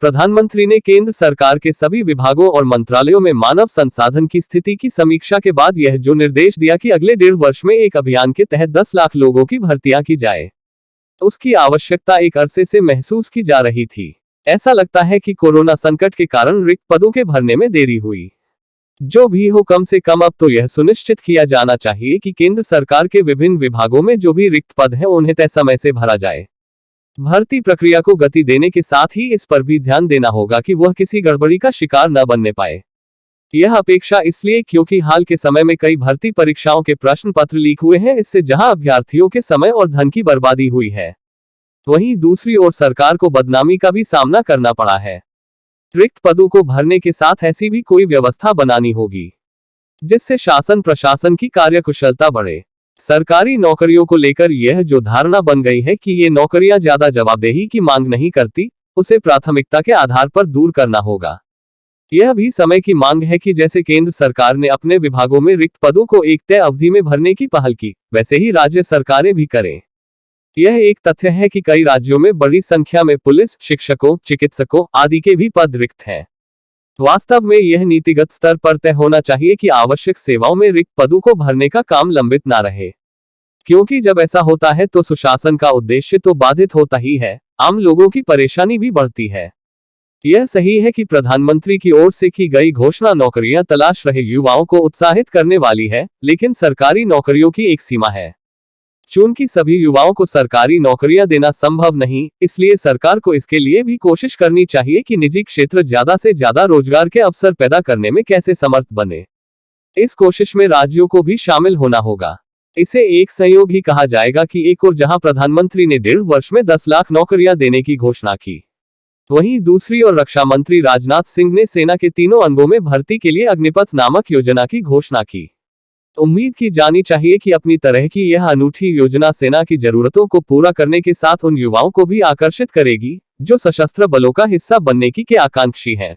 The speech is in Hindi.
प्रधानमंत्री ने केंद्र सरकार के सभी विभागों और मंत्रालयों में मानव संसाधन की स्थिति की समीक्षा के बाद यह जो निर्देश दिया कि अगले 1.5 वर्ष में एक अभियान के तहत 10 लाख लोगों की भर्तियां की जाए। उसकी आवश्यकता एक अरसे से महसूस की जा रही थी। ऐसा लगता है कि कोरोना संकट के कारण रिक्त पदों के भरने में देरी हुई। जो भी हो, कम से कम अब तो यह सुनिश्चित किया जाना चाहिए कि केंद्र सरकार के विभिन्न विभागों में जो भी रिक्त पद हैं उन्हें तय समय से भरा जाए। भर्ती प्रक्रिया को गति देने के साथ ही इस पर भी ध्यान देना होगा कि वह किसी गड़बड़ी का शिकार न बनने पाए। यह अपेक्षा इसलिए क्योंकि हाल के समय में कई भर्ती परीक्षाओं के प्रश्न पत्र लीक हुए हैं। इससे जहां अभ्यर्थियों के समय और धन की बर्बादी हुई है, वहीं दूसरी ओर सरकार को बदनामी का भी सामना करना पड़ा है। रिक्त पदों को भरने के साथ ऐसी भी कोई व्यवस्था बनानी होगी जिससे शासन प्रशासन की कार्यकुशलता बढ़े। सरकारी नौकरियों को लेकर यह जो धारणा बन गई है कि ये नौकरियां ज्यादा जवाबदेही की मांग नहीं करती, उसे प्राथमिकता के आधार पर दूर करना होगा। यह भी समय की मांग है कि जैसे केंद्र सरकार ने अपने विभागों में रिक्त पदों को एक तय अवधि में भरने की पहल की, वैसे ही राज्य सरकारें भी करें। यह एक तथ्य है कि कई राज्यों में बड़ी संख्या में पुलिस, शिक्षकों, चिकित्सकों आदि के भी पद रिक्त हैं। वास्तव में यह नीतिगत स्तर पर तय होना चाहिए कि आवश्यक सेवाओं में रिक्त पदों को भरने का काम लंबित ना रहे, क्योंकि जब ऐसा होता है तो सुशासन का उद्देश्य तो बाधित होता ही है, आम लोगों की परेशानी भी बढ़ती है। यह सही है कि प्रधानमंत्री की ओर से की गई घोषणा नौकरियां तलाश रहे युवाओं को उत्साहित करने वाली है, लेकिन सरकारी नौकरियों की एक सीमा है। चूंकि सभी युवाओं को सरकारी नौकरियां देना संभव नहीं, इसलिए सरकार को इसके लिए भी कोशिश करनी चाहिए कि निजी क्षेत्र ज्यादा से ज्यादा रोजगार के अवसर पैदा करने में कैसे समर्थ बने। इस कोशिश में राज्यों को भी शामिल होना होगा। इसे एक संयोग ही कहा जाएगा कि एक ओर जहां प्रधानमंत्री ने 1.5 वर्ष में 10 लाख नौकरियां देने की घोषणा की, वहीं दूसरी ओर रक्षा मंत्री राजनाथ सिंह ने सेना के तीनों अंगों में भर्ती के लिए अग्निपथ नामक योजना की घोषणा की। उम्मीद की जानी चाहिए कि अपनी तरह की यह अनूठी योजना सेना की जरूरतों को पूरा करने के साथ उन युवाओं को भी आकर्षित करेगी जो सशस्त्र बलों का हिस्सा बनने की आकांक्षी हैं।